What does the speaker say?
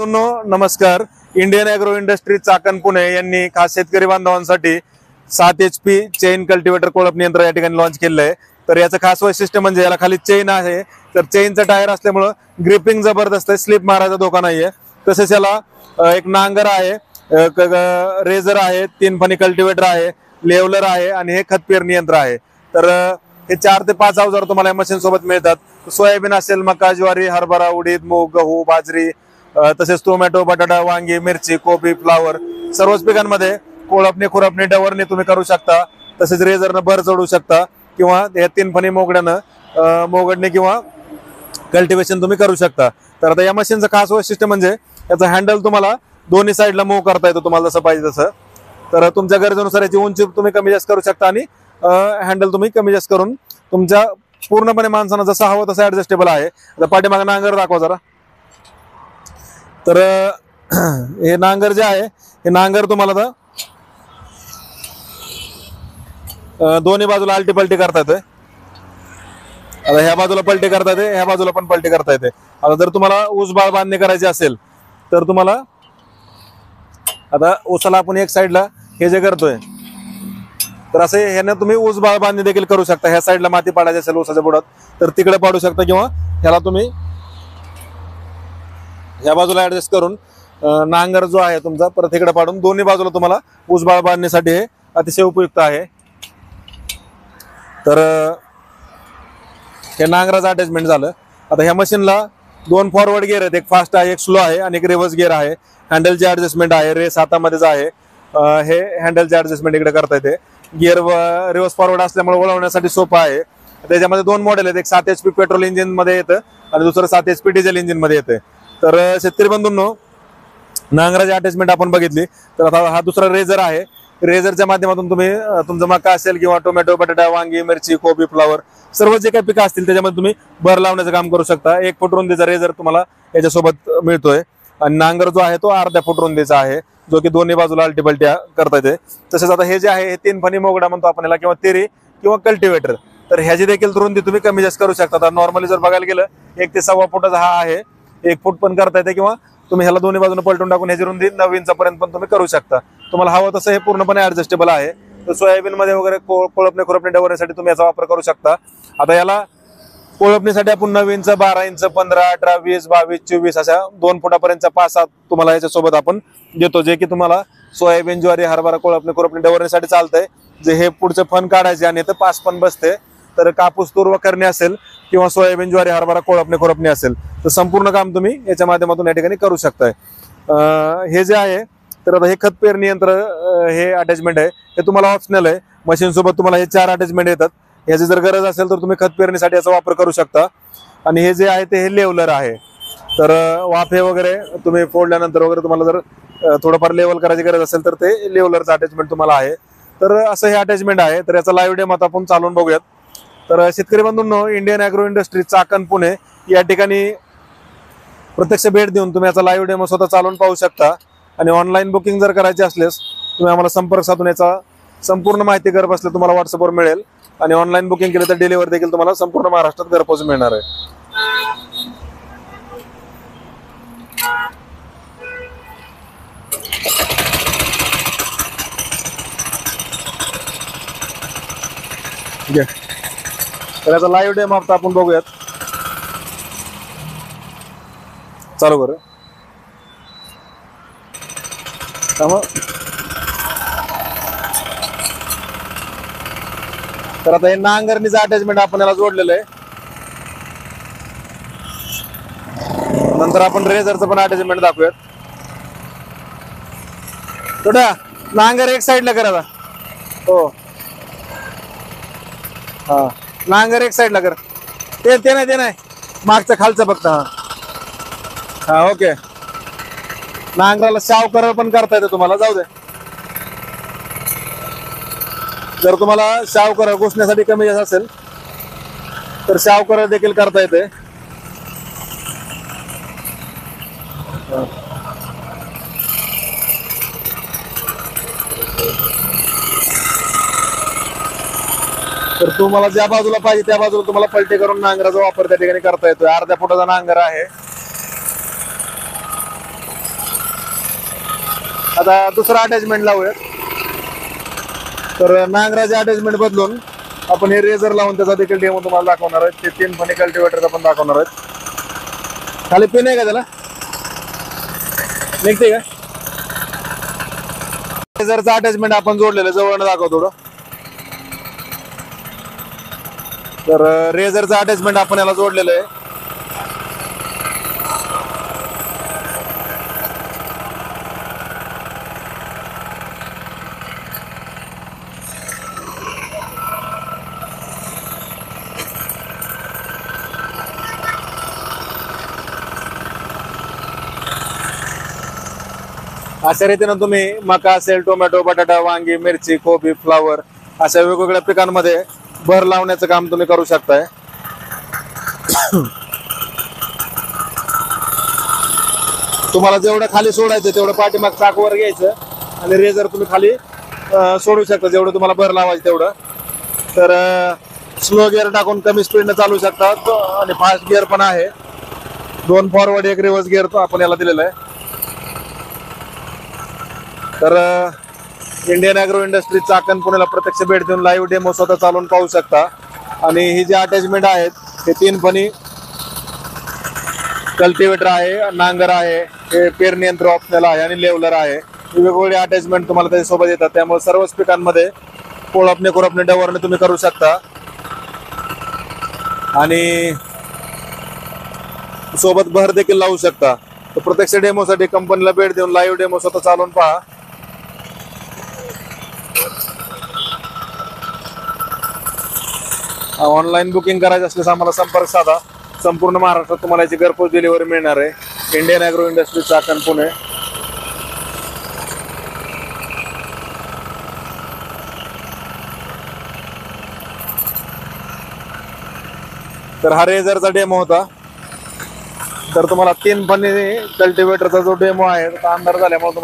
नमस्कार. Indian agro industry Chakan Pune यांनी खास शेतकरी बांधवांसाठी 7 HP चेन कल्टिवेटर कोळपणी यंत्र या ठिकाणी लॉन्च केलं आहे. तर याचं खास वैशिष्ट्य म्हणजे याला खाली चेन आहे, तर चेनचा टायर असल्यामुळं ग्रिपिंग जबरदस्त आहे, स्लिप मारायचा धोका नाहीये. तसेच याला एक नांगर आहे, रेझर आहे, 3 फणी कल्टिवेटर आहे, लेवलर आहे आणि हे खत पेरणी यंत्र आहे. तर हे 4 ते 5 अवजार तुम्हाला मशीन सोबत मिळतात. सोयाबीन असेल, मका, ज्वारी, हरभरा, उडीद, मूग, गहू, बाजरी, तसेच टोमॅटो, बटाटा, वांगी, मिरची, कोबी, फ्लावर सर्वच पिकांमध्ये कोळपणी, खुरपणी, डवरणी तुम्ही करू शकता. तसेच रेझरनं भर चढवू शकता किंवा या 3 फणी मोगड्यानं मोगडणी किंवा कल्टिवेशन तुम्ही करू शकता. तर आता या मशीनचं खास वैशिष्ट्य म्हणजे याचा हँडल तुम्हाला दोन्ही साईडला मूव्ह करता येतो, तुम्हाला जसं पाहिजे तसं. तर तुमच्या गरजेनुसार याची उंची तुम्ही कमी जास्त करू शकता आणि हँडल तुम्ही कमी जास्त करून तुमच्या पूर्णपणे माणसांना जसं हवं तसं ऍडजस्टेबल आहे. आता पाठीमागे नांगर दाखवा जरा. तर हे नांगर जे आहे, हे नांगर तुम्हाला आता दोन्ही बाजूला आलटी पलटी करता येते. आता ह्या बाजूला पलटी करता येते, ह्या बाजूला पण पलटी करता येते. आता जर तुम्हाला ऊस बाळ बांधणी करायची असेल तर तुम्हाला आता ऊसाला आपण एक साईडला हे जे करतोय, तर असे ह्यानं तुम्ही ऊस बाळ बांधणी देखील करू शकता. ह्या साईडला माती पाडायची असेल ऊसाच्या बुडात तर तिकडे पाडू शकता, किंवा ह्याला तुम्ही ह्या बाजूला ऍडजस्ट करून नांगर जो आहे तुमचा परत इकडे पाडून दोन्ही बाजूला तुम्हाला ऊस बाळ बांधणीसाठी हे अतिशय उपयुक्त आहे. तर हे नांगराचं अटॅचमेंट झालं. आता ह्या मशीनला 2 फॉरवर्ड गिअर आहेत, एक फास्ट आहे, एक स्लो आहे आणि एक रिव्हर्स गिअर आहे. हँडलचे ऍडजस्टमेंट आहे, रेस हातामध्येच आहे. हे हँडलचे ऍडजस्टमेंट इकडे करता येते. गिअर रिव्हर्स फॉरवर्ड असल्यामुळे वळवण्यासाठी सोपं आहे. त्याच्यामध्ये 2 मॉडेल आहेत, एक 7 HP पेट्रोल इंजिन मध्ये येतं आणि दुसरं 7 HP डिझेल इंजिन मध्ये येते. तर शेतकरी बंधूंनो, नांगराची अटॅचमेंट आपण बघितली. तर आता हा दुसरा रेझर आहे. रेझरच्या माध्यमातून तुम्ही तुमचं मका असेल किंवा टोमॅटो, बटाटा, वांगी, मिरची, कोबी, फ्लावर सर्व जे काही पिकं असतील त्याच्यामध्ये तुम्ही भर लावण्याचं काम करू शकता. 1 फूट रुंदीचा रेझर तुम्हाला याच्यासोबत मिळतोय आणि नांगर जो आहे तो अर्ध्या फूट रुंदीचा आहे, जो की दोन्ही बाजूला आलटीपलट्या करता येते. तसेच आता हे जे आहे हे 3 फणी मोगडा म्हणतो आपण याला, किंवा तेरी किंवा कल्टिवेटर. तर ह्याची देखील रुंदी तुम्ही कमी जास्त करू शकता. आता नॉर्मली जर बघायला गेलं 1 ते 1.25 फुटाचा हा आहे, 1 फूट पण करता येते, किंवा तुम्ही ह्याला दोन्ही बाजूने पलटून टाकून ह्याची रुंदी 9 इंचापर्यंत पण तुम्ही करू शकता. तुम्हाला हवं तसं हे पूर्णपणे ऍडजस्टेबल आहे. तर सोयाबीन मध्ये वगैरे कोळपणी खुरपणी डवरण्यासाठी तुम्ही याचा वापर करू शकता. आता याला कोळपणीसाठी आपण 9 इंच, 12 इंच, 15, 18, 20, 22, 24 अशा 2 फुटापर्यंतच्या 5-7 तुम्हाला याच्यासोबत आपण देतो, जे की तुम्हाला सोयाबीन, ज्वारी, हरभरा, कोळपणी खुरपणी डवरण्यासाठी चालतंय. जे हे पुढचे फण काढायचे आणि इथं 5 पण बसते. तर कापूस तूर करणे असेल किंवा सोयाबीन, ज्वारी, हरभरा, कोळपणी खुरपणी असेल तर संपूर्ण काम तुम्ही याच्या माध्यमातून या ठिकाणी करू शकताय. हे जे आहे तर आता हे खत पेरणी यंत्र हे अटॅचमेंट आहे, हे तुम्हाला ऑप्शनल आहे. मशीन सोबत तुम्हाला हे 4 अटॅचमेंट येतात. याची जर गरज असेल तर तुम्ही खत पेरणीसाठी याचा वापर करू शकता. आणि हे जे आहे ते हे लेवलर आहे. तर वाफे वगैरे तुम्ही फोडल्यानंतर वगैरे तुम्हाला जर थोडंफार लेवल करायची गरज असेल तर ते लेवलरचं अटॅचमेंट तुम्हाला आहे. तर असं हे अटॅचमेंट आहे. तर याचा लाईव्ह डेमो आता आपण चालवून बघूयात. तर शेतकरी बंधूंनो, Indian agro industry Chakan Pune या ठिकाणी प्रत्यक्ष भेट देऊन तुम्ही याचा लाईव्ह डेमो स्वतः चालवून पाहू शकता. आणि ऑनलाईन बुकिंग जर करायची असल्यास तुम्ही आम्हाला संपर्क साधून याचा संपूर्ण माहिती घर बसल्या तुम्हाला व्हॉट्सअपवर मिळेल. आणि ऑनलाईन बुकिंग केलं तर डिलिव्हरी देखील तुम्हाला संपूर्ण महाराष्ट्रात घरपोच मिळणार आहे. तर याचा लाईव्ह डेमो आता आपण बघूयात. चालू कर. तर आता हे नांगरणीचं अटॅचमेंट आपण याला जोडलेलं आहे. नंतर आपण रेझरचं पण अटॅचमेंट दाखवूयात. थोडा नांगर एक साईडला करा आता. हो, हा नांगर एक साईडला कर. ते नाही मागचं खालचं फक्त. हा ओके. नांगराला शाव करळ पण करता येते तुम्हाला, जाऊ दे. जर तुम्हाला शाव करळ घुसण्यासाठी कमी जास्त असेल तर शाव करळ देखील करता येते. तर तुम्हाला ज्या बाजूला पाहिजे त्या बाजूला तुम्हाला पलटी करून नांगराचा वापर त्या ठिकाणी करता येतोय. अर्ध्या फुटाचा नांगर आहे. आता दुसरा अटॅचमेंट लावूयात. तर नांगराचे अटॅचमेंट बदलून आपण हे रेझर लावून त्याचा देखील डेमो तुम्हाला दाखवणार आहे. ते 3 फणी कल्टिवेटरचा पण दाखवणार आहेत. खाली पिन आहे का त्याला, निघते का? रेझरचा अटॅचमेंट आपण जोडलेलं जवळ दाखव थोडं. तर रेझरचं अटॅचमेंट आपण याला जोडलेलं आहे. अशा रीतीनं तुम्ही मका असेल, टोमॅटो, बटाटा, वांगी, मिरची, कोबी, फ्लावर अशा वेगवेगळ्या पिकांमध्ये भर लावण्याचं काम तुम्ही करू शकताय. तुम्हाला जेवढं खाली सोडायचं तेवढं पाठीमाग चाकवर घ्यायचं आणि रेझर तुम्ही खाली सोडू शकता जेवढं तुम्हाला भर लावायचं तेवढं. तर स्लो गिअर टाकून कमी स्पीडनं चालू शकता आणि फास्ट गिअर पण आहे. 2 फॉरवर्ड 1 रिव्हर्स गिअर तो आपण याला दिलेला आहे. तर इंडियन ॲग्रो इंडस्ट्री चाकण पुण्याला प्रत्यक्ष भेट देऊन लाईव्ह डेमो स्वतः चालवून पाहू शकता. आणि ही जे अटॅचमेंट आहेत हे 3 फणी कल्टिवेटर आहे, नांगर आहे, हे पेरणी यंत्र ऑप्शनल आहे आणि लेवलर आहे. ही वेगवेगळी अटॅचमेंट तुम्हाला त्याच्यासोबत येतात. त्यामुळे सर्वच पिकांमध्ये कोळपणे खुरपणे डवरणे तुम्ही करू शकता. आणि सोबत भर देखील लावू शकता. तर प्रत्यक्ष डेमोसाठी कंपनीला भेट देऊन लाईव्ह डेमो स्वतः चालवून पहा. ऑनलाईन बुकिंग करायचं असल्यास आम्हाला संपर्क साधा. संपूर्ण महाराष्ट्रात तुम्हाला याची घरपोच डिलिव्हरी मिळणार आहे. Indian agro industry Chakan Pune. तर हा रेझरचा डेमो होता. तर तुम्हाला 3 फणी कल्टिवेटरचा जो डेमो आहे अंधार झाल्यामुळे